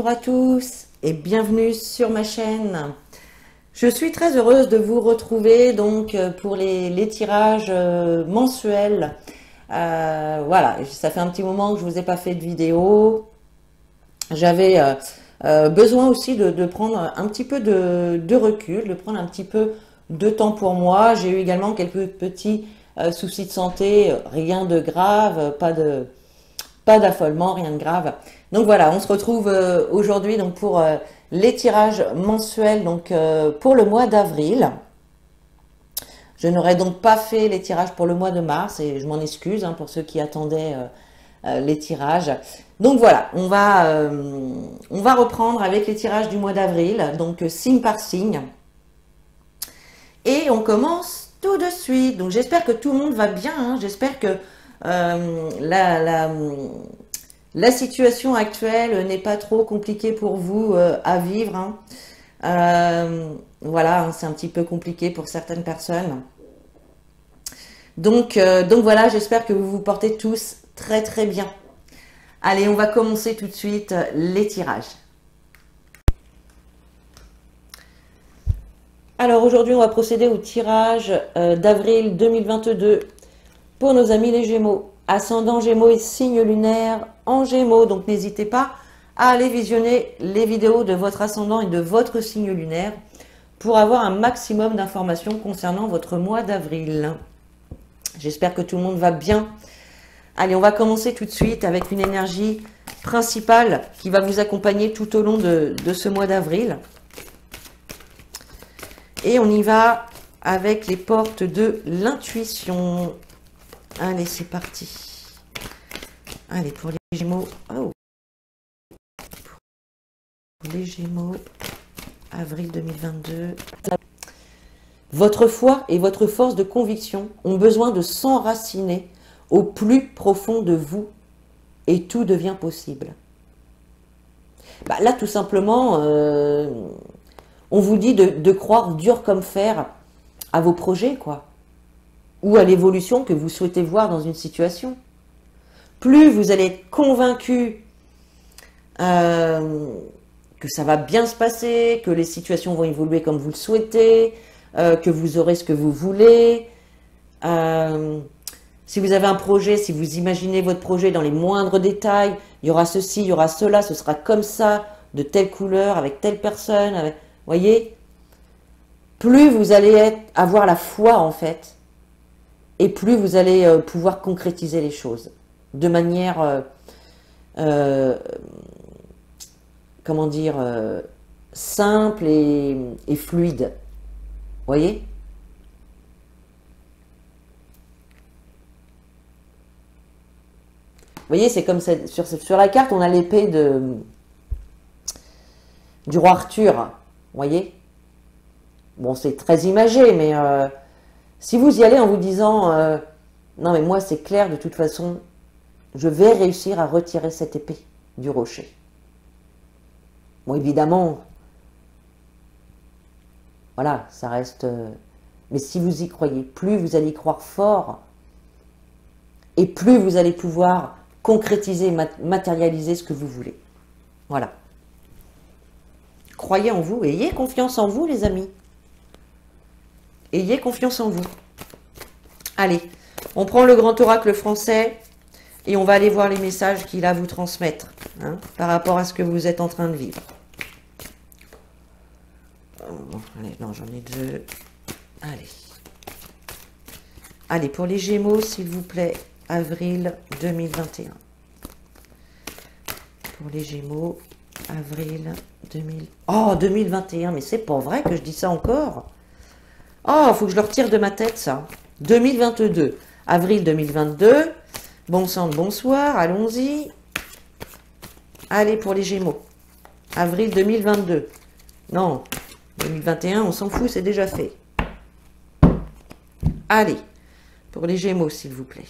Bonjour à tous et bienvenue sur ma chaîne. Je suis très heureuse de vous retrouver donc pour les tirages mensuels. Voilà, ça fait un petit moment que je vous ai pas fait de vidéo. J'avais besoin aussi de prendre un petit peu de recul, de prendre un petit peu de temps pour moi. J'ai eu également quelques petits soucis de santé, rien de grave, pas d'affolement, rien de grave. Donc voilà, on se retrouve aujourd'hui donc pour les tirages mensuels donc pour le mois d'avril. Je n'aurais donc pas fait les tirages pour le mois de mars et je m'en excuse hein, pour ceux qui attendaient les tirages. Donc voilà, on va reprendre avec les tirages du mois d'avril, donc signe par signe. Et on commence tout de suite. Donc j'espère que tout le monde va bien, hein. J'espère que la situation actuelle n'est pas trop compliquée pour vous à vivre. Hein. Voilà, hein, c'est un petit peu compliqué pour certaines personnes. Donc voilà, j'espère que vous vous portez tous très très bien. Allez, on va commencer tout de suite les tirages. Alors aujourd'hui, on va procéder au tirage d'avril 2022 pour nos amis les Gémeaux. Ascendant Gémeaux et signe lunaire en Gémeaux. Donc n'hésitez pas à aller visionner les vidéos de votre ascendant et de votre signe lunaire pour avoir un maximum d'informations concernant votre mois d'avril. J'espère que tout le monde va bien. Allez, on va commencer tout de suite avec une énergie principale qui va vous accompagner tout au long de ce mois d'avril. Et on y va avec les portes de l'intuition. Allez, c'est parti. Allez, pour les Gémeaux. Oh. Pour les Gémeaux, avril 2022. Votre foi et votre force de conviction ont besoin de s'enraciner au plus profond de vous et tout devient possible. Bah, là, tout simplement, on vous dit de croire dur comme fer à vos projets, quoi. Ou à l'évolution que vous souhaitez voir dans une situation. Plus vous allez être convaincu que ça va bien se passer, que les situations vont évoluer comme vous le souhaitez, que vous aurez ce que vous voulez. Si vous avez un projet, si vous imaginez votre projet dans les moindres détails, il y aura ceci, il y aura cela, ce sera comme ça, de telle couleur, avec telle personne, avec, voyez, plus vous allez avoir la foi en fait, et plus vous allez pouvoir concrétiser les choses de manière, comment dire, simple et fluide. Voyez ? Vous voyez, c'est comme ça, sur la carte, on a l'épée du roi Arthur. Vous voyez ? Bon, c'est très imagé, mais si vous y allez en vous disant non, mais moi, c'est clair, de toute façon, je vais réussir à retirer cette épée du rocher. Bon, évidemment, voilà, ça reste... mais si vous y croyez, plus vous allez y croire fort, et plus vous allez pouvoir concrétiser, matérialiser ce que vous voulez. Voilà. Croyez en vous, ayez confiance en vous, les amis. Ayez confiance en vous. Allez, on prend le grand oracle français et on va aller voir les messages qu'il a à vous transmettre hein, par rapport à ce que vous êtes en train de vivre. Allez, non, j'en ai deux. Allez. Allez, pour les Gémeaux, s'il vous plaît, avril 2021. Pour les Gémeaux, avril 2000. Oh, 2021, mais c'est pas vrai que je dis ça encore. Oh, il faut que je le retire de ma tête, ça. 2022, avril 2022. Bon sang de bonsoir, allons-y. Allez, pour les Gémeaux, avril 2022. Non, 2021, on s'en fout, c'est déjà fait. Allez, pour les Gémeaux, s'il vous plaît.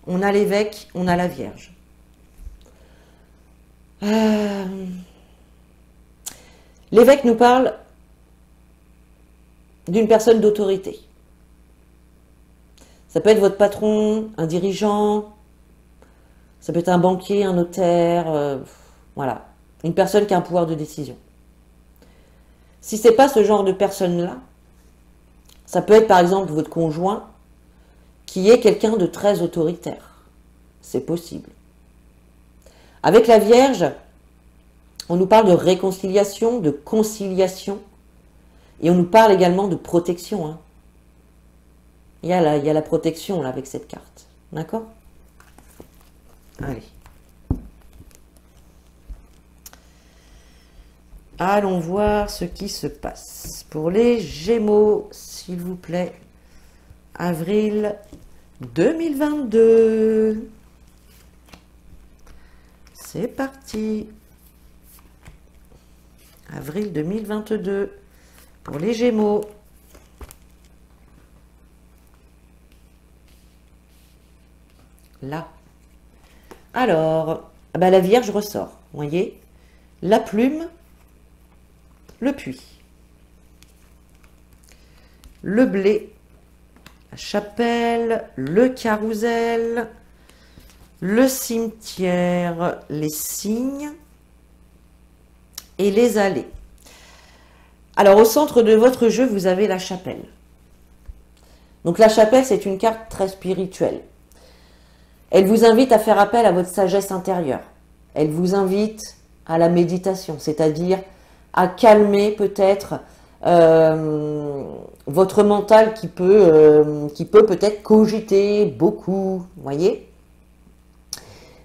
On a l'évêque, on a la Vierge. L'évêque nous parle d'une personne d'autorité. Ça peut être votre patron, un dirigeant. Ça peut être un banquier, un notaire, voilà. Une personne qui a un pouvoir de décision. Si ce n'est pas ce genre de personne-là, ça peut être par exemple votre conjoint qui est quelqu'un de très autoritaire. C'est possible. Avec la Vierge, on nous parle de réconciliation, de conciliation, et on nous parle également de protection. Hein. Il y a la protection là, avec cette carte. D'accord? Allez. Allons voir ce qui se passe. Pour les Gémeaux, s'il vous plaît. Avril 2022. C'est parti. Avril 2022. Pour les Gémeaux. Là. Alors, la Vierge ressort. Vous voyez? La plume. Le puits, le blé, la chapelle, le carrousel, le cimetière, les cygnes et les allées. Alors au centre de votre jeu, vous avez la chapelle. Donc la chapelle, c'est une carte très spirituelle. Elle vous invite à faire appel à votre sagesse intérieure. Elle vous invite à la méditation, c'est-à-dire à calmer peut-être votre mental qui peut peut-être cogiter beaucoup, voyez.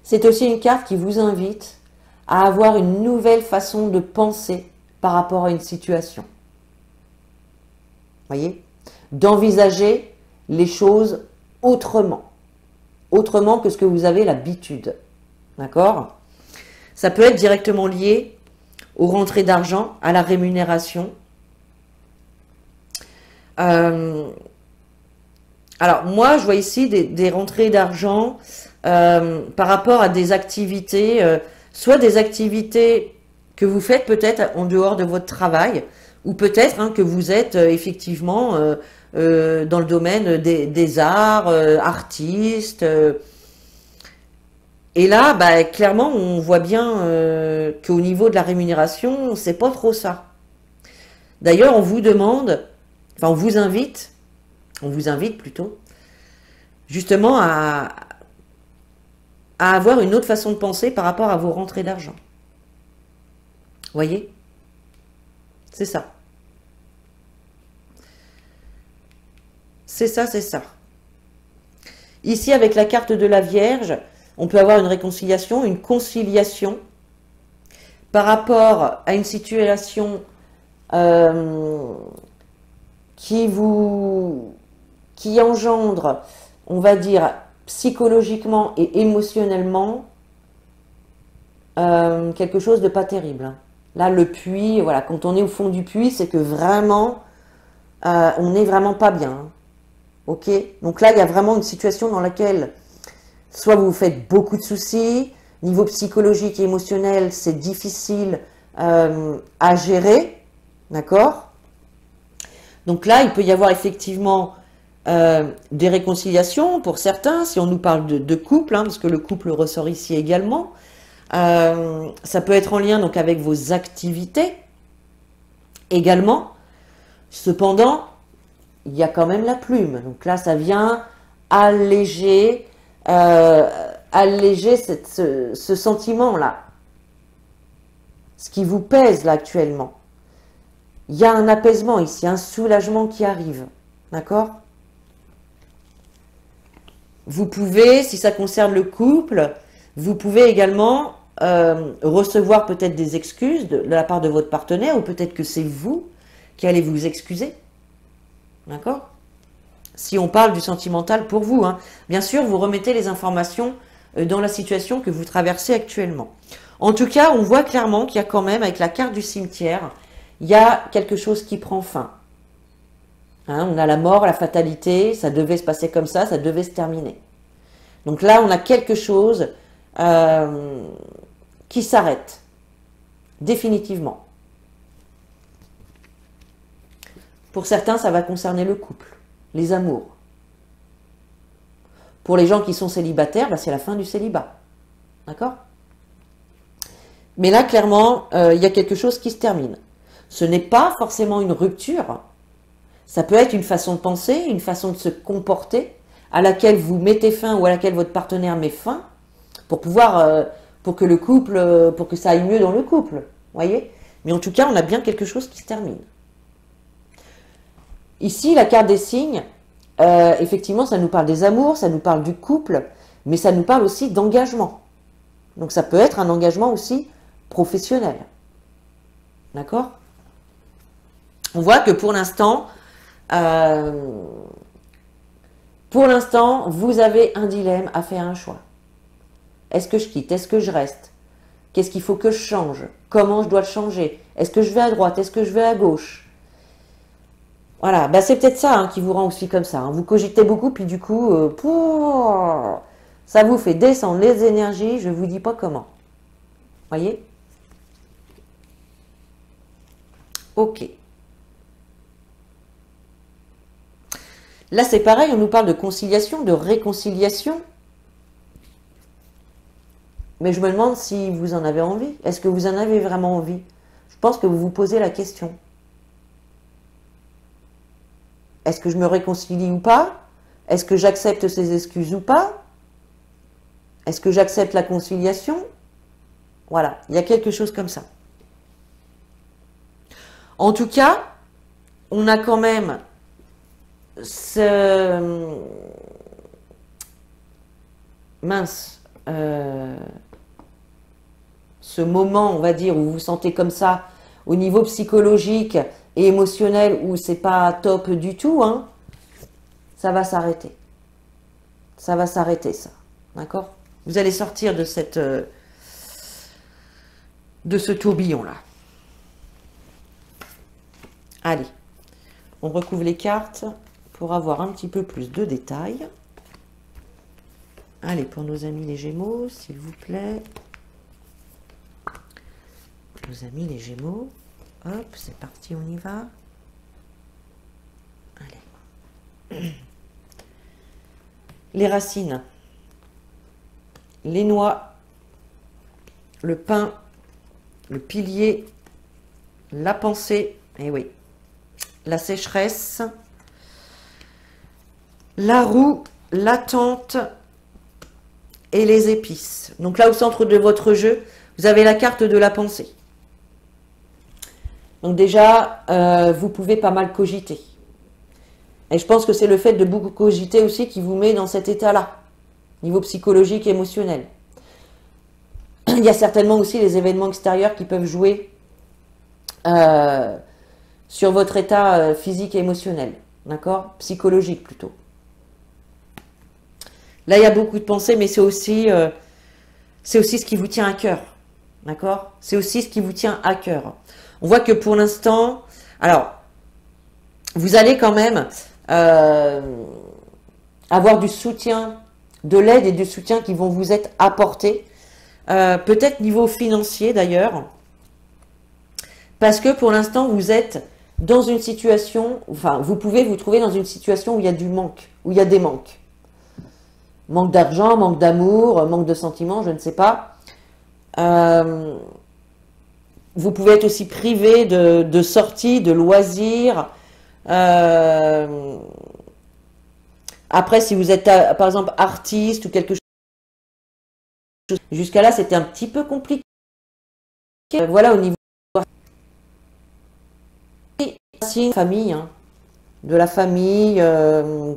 C'est aussi une carte qui vous invite à avoir une nouvelle façon de penser par rapport à une situation. Voyez, d'envisager les choses autrement que ce que vous avez l'habitude. D'accord? Ça peut être directement lié aux rentrées d'argent, à la rémunération. Alors, moi, je vois ici des rentrées d'argent par rapport à des activités, soit des activités que vous faites peut-être en dehors de votre travail, ou peut-être que vous êtes effectivement dans le domaine des arts, artistes. Et là, clairement, on voit bien qu'au niveau de la rémunération, c'est pas trop ça. D'ailleurs, on vous demande, enfin, on vous invite plutôt, justement à avoir une autre façon de penser par rapport à vos rentrées d'argent. Voyez? C'est ça. C'est ça, c'est ça. Ici, avec la carte de la Vierge, on peut avoir une réconciliation, une conciliation par rapport à une situation qui engendre, on va dire, psychologiquement et émotionnellement, quelque chose de pas terrible. Là, le puits, voilà, quand on est au fond du puits, c'est que vraiment, on n'est vraiment pas bien. Ok? Donc là, il y a vraiment une situation dans laquelle soit vous vous faites beaucoup de soucis, niveau psychologique et émotionnel, c'est difficile à gérer, d'accord? Donc là, il peut y avoir effectivement des réconciliations pour certains, si on nous parle de couple, parce que le couple ressort ici également. Ça peut être en lien donc avec vos activités également. Cependant, il y a quand même la plume. Donc là, ça vient alléger ce sentiment-là. Ce qui vous pèse là actuellement. Il y a un apaisement ici, un soulagement qui arrive. D'accord? Vous pouvez, si ça concerne le couple, vous pouvez également recevoir peut-être des excuses de la part de votre partenaire, ou peut-être que c'est vous qui allez vous excuser. D'accord? Si on parle du sentimental pour vous, bien sûr, vous remettez les informations dans la situation que vous traversez actuellement. En tout cas, on voit clairement qu'il y a quand même, avec la carte du cimetière, il y a quelque chose qui prend fin. On a la mort, la fatalité, ça devait se passer comme ça devait se terminer. Donc là, on a quelque chose qui s'arrête, définitivement. Pour certains, ça va concerner le couple, les amours. Pour les gens qui sont célibataires, c'est la fin du célibat. D'accord? Mais là, clairement, il y a quelque chose qui se termine. Ce n'est pas forcément une rupture. Ça peut être une façon de penser, une façon de se comporter à laquelle vous mettez fin ou à laquelle votre partenaire met fin pour pouvoir, pour que le couple, pour que ça aille mieux dans le couple. Voyez? Mais en tout cas, on a bien quelque chose qui se termine. Ici, la carte des signes, effectivement, ça nous parle des amours, ça nous parle du couple, mais ça nous parle aussi d'engagement. Donc ça peut être un engagement aussi professionnel. D'accord? On voit que pour l'instant, vous avez un dilemme à faire un choix. Est-ce que je quitte? Est-ce que je reste? Qu'est-ce qu'il faut que je change? Comment je dois le changer? Est-ce que je vais à droite? Est-ce que je vais à gauche? Voilà, bah c'est peut-être ça hein, qui vous rend aussi comme ça. Hein. Vous cogitez beaucoup, puis du coup, ça vous fait descendre les énergies, je ne vous dis pas comment. Voyez? Ok. Là, c'est pareil, on nous parle de conciliation, de réconciliation. Mais je me demande si vous en avez envie. Est-ce que vous en avez vraiment envie? Je pense que vous vous posez la question. Est-ce que je me réconcilie ou pas? Est-ce que j'accepte ces excuses ou pas? Est-ce que j'accepte la conciliation? Voilà, il y a quelque chose comme ça. En tout cas, on a quand même ce moment, on va dire, où vous vous sentez comme ça, au niveau psychologique et émotionnel, où c'est pas top du tout, hein, ça va s'arrêter. Ça va s'arrêter, ça. D'accord? Vous allez sortir de ce tourbillon-là. Allez, on recouvre les cartes pour avoir un petit peu plus de détails. Allez, pour nos amis les Gémeaux, s'il vous plaît. Nos amis les Gémeaux. Hop, c'est parti, on y va. Allez. Les racines. Les noix. Le pain. Le pilier. La pensée. Eh oui. La sécheresse. La roue. L'attente. Et les épices. Donc là, au centre de votre jeu, vous avez la carte de la pensée. Donc déjà, vous pouvez pas mal cogiter. Et je pense que c'est le fait de beaucoup cogiter aussi qui vous met dans cet état-là, niveau psychologique et émotionnel. Il y a certainement aussi les événements extérieurs qui peuvent jouer sur votre état physique et émotionnel. D'accord? Psychologique plutôt. Là, il y a beaucoup de pensées, mais c'est aussi ce qui vous tient à cœur. D'accord? C'est aussi ce qui vous tient à cœur. On voit que pour l'instant, alors, vous allez quand même avoir du soutien, de l'aide et du soutien qui vont vous être apportés. Peut-être niveau financier d'ailleurs. Parce que pour l'instant, vous êtes dans une situation, enfin, vous pouvez vous trouver dans une situation où il y a du manque, où il y a des manques. Manque d'argent, manque d'amour, manque de sentiments, je ne sais pas. Vous pouvez être aussi privé de sorties, de loisirs. Après, si vous êtes, par exemple, artiste ou quelque chose, jusqu'à là, c'était un petit peu compliqué. Voilà, au niveau de famille, hein, de la famille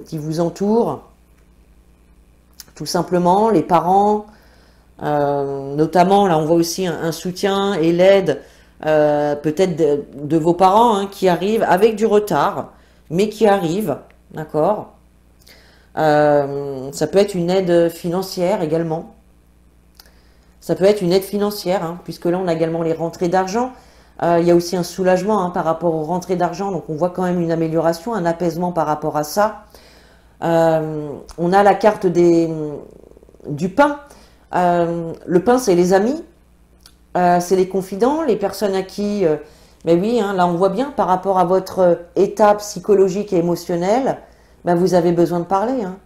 qui vous entoure, tout simplement, les parents, notamment, là, on voit aussi un soutien et l'aide peut-être de vos parents hein, qui arrivent avec du retard, mais qui arrivent, d'accord? Ça peut être une aide financière également. Ça peut être une aide financière, hein, puisque là, on a également les rentrées d'argent. Il y a aussi un soulagement hein, par rapport aux rentrées d'argent, donc on voit quand même une amélioration, un apaisement par rapport à ça. On a la carte du pain. Le pain, c'est les amis, c'est les confidents, les personnes à qui... mais oui, hein, là on voit bien par rapport à votre état psychologique et émotionnel, ben, vous avez besoin de parler. Hein.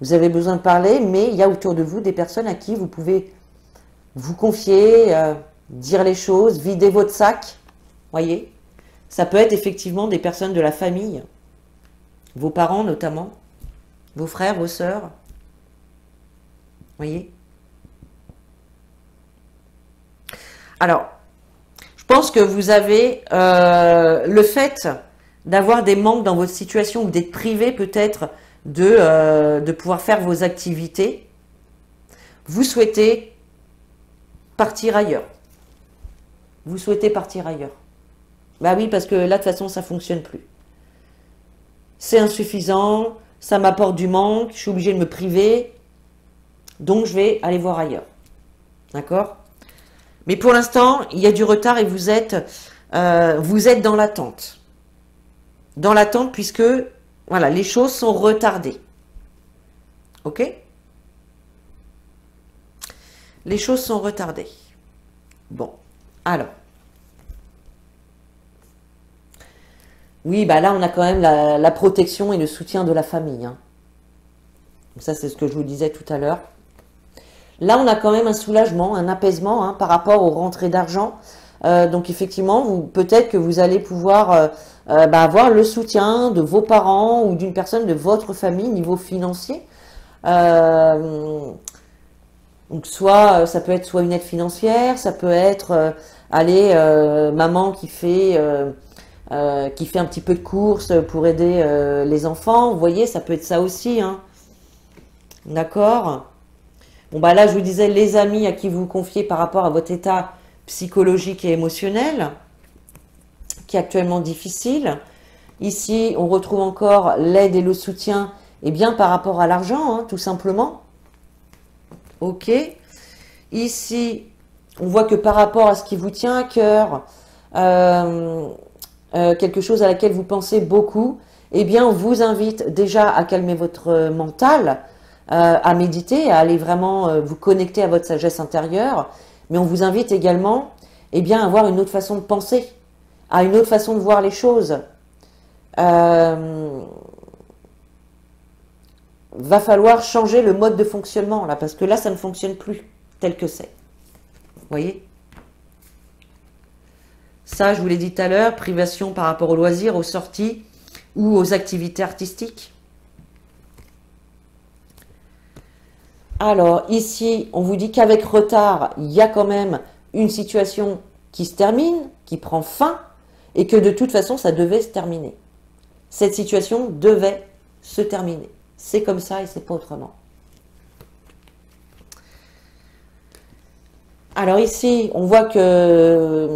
Vous avez besoin de parler, mais il y a autour de vous des personnes à qui vous pouvez vous confier, dire les choses, vider votre sac, voyez. Ça peut être effectivement des personnes de la famille, vos parents notamment, vos frères, vos sœurs, voyez. Alors, je pense que vous avez le fait d'avoir des manques dans votre situation ou d'être privé peut-être de pouvoir faire vos activités. Vous souhaitez partir ailleurs. Vous souhaitez partir ailleurs. Bah oui, parce que là, de toute façon, ça ne fonctionne plus. C'est insuffisant, ça m'apporte du manque, je suis obligée de me priver, donc je vais aller voir ailleurs. D'accord? Mais pour l'instant, il y a du retard et vous êtes dans l'attente. Dans l'attente puisque, voilà, les choses sont retardées. Ok? Les choses sont retardées. Bon, alors. Oui, bah là, on a quand même la protection et le soutien de la famille. Hein. Ça, c'est ce que je vous disais tout à l'heure. Là, on a quand même un soulagement, un apaisement hein, par rapport aux rentrées d'argent. Donc, effectivement, peut-être que vous allez pouvoir avoir le soutien de vos parents ou d'une personne de votre famille niveau financier. Donc, ça peut être soit une aide financière, ça peut être, maman qui fait un petit peu de courses pour aider les enfants. Vous voyez, ça peut être ça aussi. Hein. D'accord? Bon, bah là, je vous disais, les amis à qui vous confiez par rapport à votre état psychologique et émotionnel, qui est actuellement difficile. Ici, on retrouve encore l'aide et le soutien, et bien par rapport à l'argent, hein, tout simplement. Ok. Ici, on voit que par rapport à ce qui vous tient à cœur, quelque chose à laquelle vous pensez beaucoup, eh bien, on vous invite déjà à calmer votre mental, à méditer, à aller vraiment vous connecter à votre sagesse intérieure, mais on vous invite également eh bien, à avoir une autre façon de penser, à une autre façon de voir les choses. Va falloir changer le mode de fonctionnement, là, parce que là, ça ne fonctionne plus tel que c'est. Vous voyez? Ça, je vous l'ai dit tout à l'heure, privation par rapport aux loisirs, aux sorties ou aux activités artistiques. Alors, ici, on vous dit qu'avec retard, il y a quand même une situation qui se termine, qui prend fin, et que de toute façon, ça devait se terminer. Cette situation devait se terminer. C'est comme ça et c'est pas autrement. Alors ici, on voit que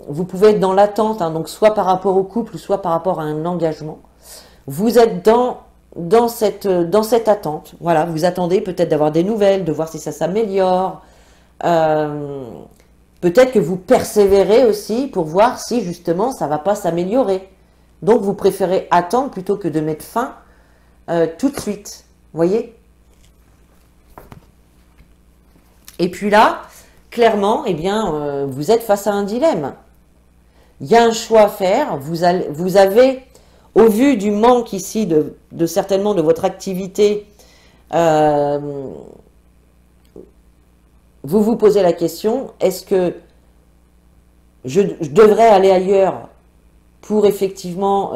vous pouvez être dans l'attente, hein, donc soit par rapport au couple, soit par rapport à un engagement. Vous êtes dans cette attente. Voilà, vous attendez peut-être d'avoir des nouvelles, de voir si ça s'améliore. Peut-être que vous persévérez aussi pour voir si justement ça ne va pas s'améliorer. Donc vous préférez attendre plutôt que de mettre fin tout de suite. Vous voyez? Et puis là, clairement, eh bien, vous êtes face à un dilemme. Il y a un choix à faire. Vous avez, au vu du manque ici de certainement de votre activité, vous vous posez la question, est-ce que je devrais aller ailleurs pour effectivement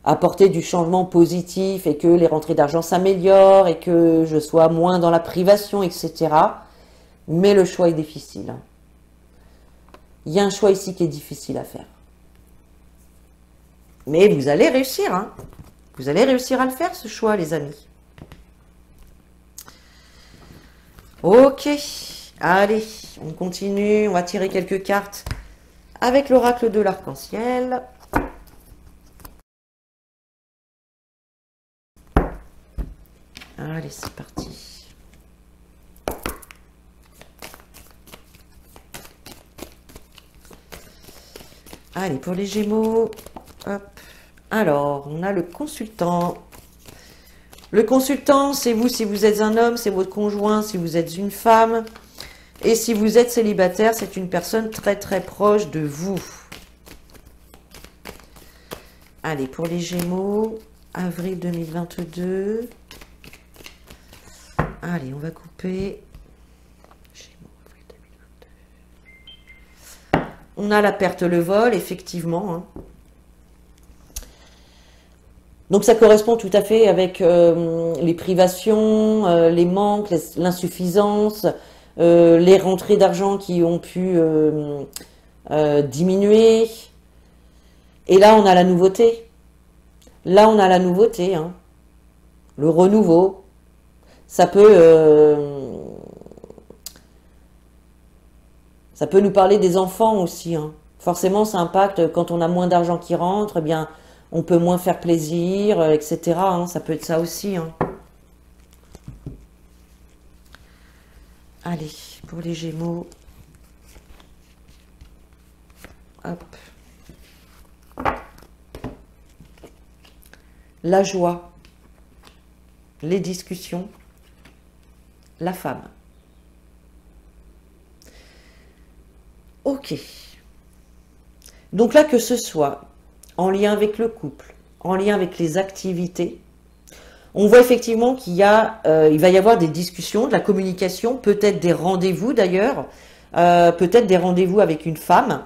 apporter du changement positif et que les rentrées d'argent s'améliorent et que je sois moins dans la privation, etc. Mais le choix est difficile. Il y a un choix ici qui est difficile à faire. Mais vous allez réussir. Hein. Vous allez réussir à le faire, ce choix, les amis. Ok. Allez, on continue. On va tirer quelques cartes avec l'oracle de l'arc-en-ciel. Allez, c'est parti. Allez, pour les Gémeaux, hop. Alors, on a le consultant. Le consultant, c'est vous si vous êtes un homme, c'est votre conjoint si vous êtes une femme. Et si vous êtes célibataire, c'est une personne très très proche de vous. Allez, pour les Gémeaux, avril 2022. Allez, on va couper On a la perte, le vol, effectivement. Hein. Donc ça correspond tout à fait avec les privations, les manques, l'insuffisance, les rentrées d'argent qui ont pu diminuer. Et là, on a la nouveauté. Là, on a la nouveauté. Hein. Le renouveau. Ça peut nous parler des enfants aussi. Hein. Forcément, ça impacte quand on a moins d'argent qui rentre, eh bien, on peut moins faire plaisir, etc. Hein. Ça peut être ça aussi. Hein. Allez, pour les Gémeaux. Hop. La joie, les discussions, la femme. Ok. Donc là, que ce soit en lien avec le couple, en lien avec les activités, on voit effectivement qu'il y a, il va y avoir des discussions, de la communication, peut-être des rendez-vous d'ailleurs, peut-être des rendez-vous avec une femme.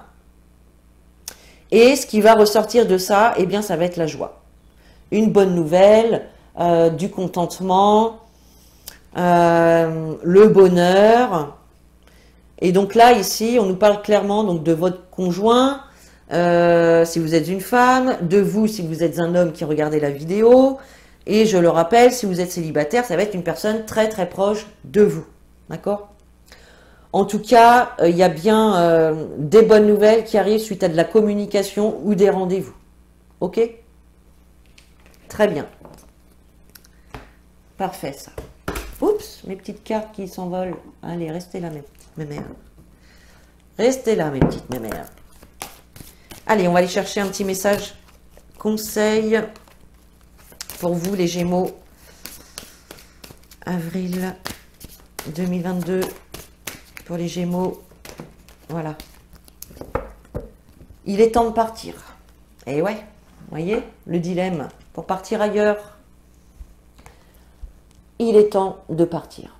Et ce qui va ressortir de ça, eh bien, ça va être la joie. Une bonne nouvelle, du contentement, le bonheur. Et donc là, ici, on nous parle clairement donc, de votre conjoint, si vous êtes une femme, de vous si vous êtes un homme qui regardez la vidéo. Et je le rappelle, si vous êtes célibataire, ça va être une personne très très proche de vous. D'accord ? En tout cas, il y a bien des bonnes nouvelles qui arrivent suite à de la communication ou des rendez-vous. Ok ? Très bien. Parfait, ça. Oups, mes petites cartes qui s'envolent. Allez, restez là, mes petites mémères. Restez là, mes petites mémères. Allez, on va aller chercher un petit message conseil pour vous, les Gémeaux. Avril 2022 pour les Gémeaux. Voilà. Il est temps de partir. Et ouais, vous voyez, le dilemme. Pour partir ailleurs, il est temps de partir.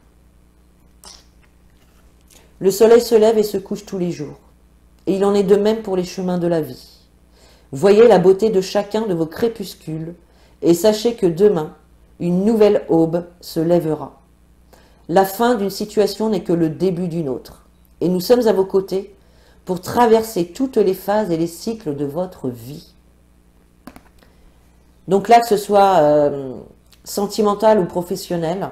Le soleil se lève et se couche tous les jours. Et il en est de même pour les chemins de la vie. Voyez la beauté de chacun de vos crépuscules et sachez que demain, une nouvelle aube se lèvera. La fin d'une situation n'est que le début d'une autre. Et nous sommes à vos côtés pour traverser toutes les phases et les cycles de votre vie. Donc là, que ce soit sentimental ou professionnel,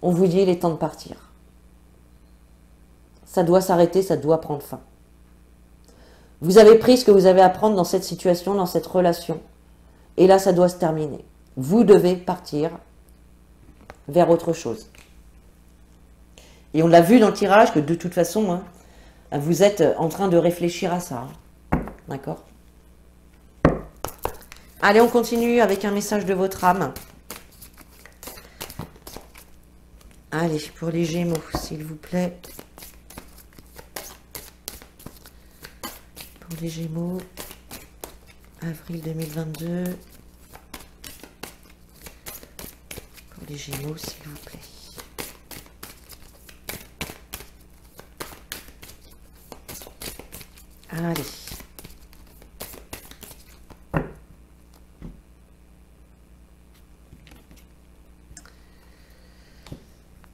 on vous dit il est temps de partir. Ça doit s'arrêter, ça doit prendre fin. Vous avez pris ce que vous avez à prendre dans cette situation, dans cette relation. Et là, ça doit se terminer. Vous devez partir vers autre chose. Et on l'a vu dans le tirage que de toute façon, hein, vous êtes en train de réfléchir à ça. Hein. D'accord ? Allez, on continue avec un message de votre âme. Allez, pour les Gémeaux, s'il vous plaît. Pour les Gémeaux, avril 2022. Pour les Gémeaux, s'il vous plaît. Allez.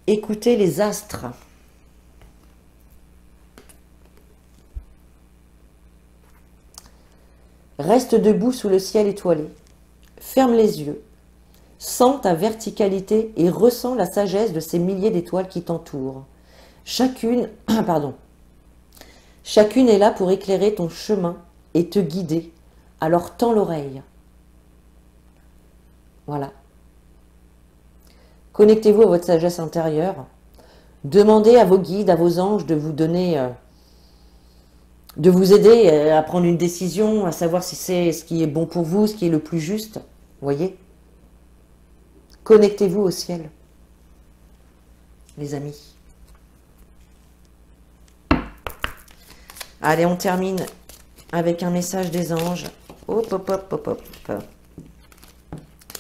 Écoutez les astres. Reste debout sous le ciel étoilé. Ferme les yeux. Sens ta verticalité et ressens la sagesse de ces milliers d'étoiles qui t'entourent. Chacune est là pour éclairer ton chemin et te guider. Alors tends l'oreille. Voilà. Connectez-vous à votre sagesse intérieure. Demandez à vos guides, à vos anges de vous donner, de vous aider à prendre une décision, à savoir si c'est ce qui est bon pour vous, ce qui est le plus juste. Voyez ? Connectez-vous au ciel, les amis. Allez, on termine avec un message des anges. Hop, hop, hop, hop, hop.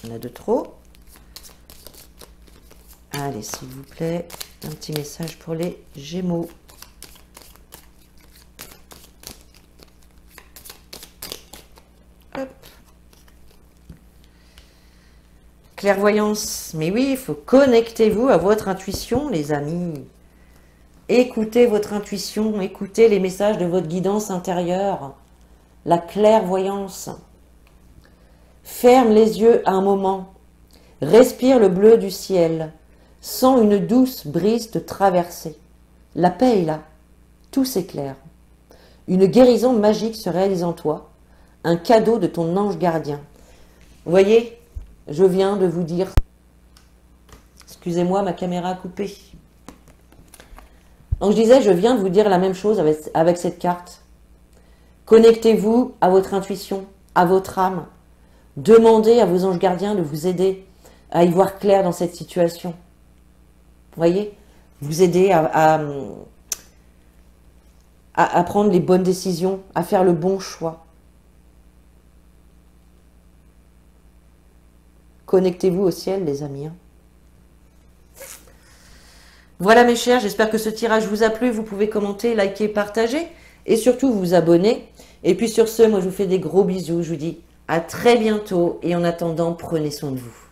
On a de trop. Allez, s'il vous plaît, un petit message pour les Gémeaux. Hop. Clairvoyance. Mais oui, il faut connectez-vous à votre intuition, les amis. Écoutez votre intuition, écoutez les messages de votre guidance intérieure. La clairvoyance. Ferme les yeux un moment. Respire le bleu du ciel. Sens une douce brise te traverser. La paix est là. Tout s'éclaire. Une guérison magique se réalise en toi. Un cadeau de ton ange gardien. Vous voyez, je viens de vous dire... Excusez-moi, ma caméra a coupé. Donc je disais, je viens de vous dire la même chose avec cette carte. Connectez-vous à votre intuition, à votre âme. Demandez à vos anges gardiens de vous aider à y voir clair dans cette situation. Vous voyez, vous aider à prendre les bonnes décisions, à faire le bon choix. Connectez-vous au ciel, les amis. Voilà mes chers, j'espère que ce tirage vous a plu. Vous pouvez commenter, liker, partager et surtout vous abonner. Et puis sur ce, moi je vous fais des gros bisous. Je vous dis à très bientôt et en attendant, prenez soin de vous.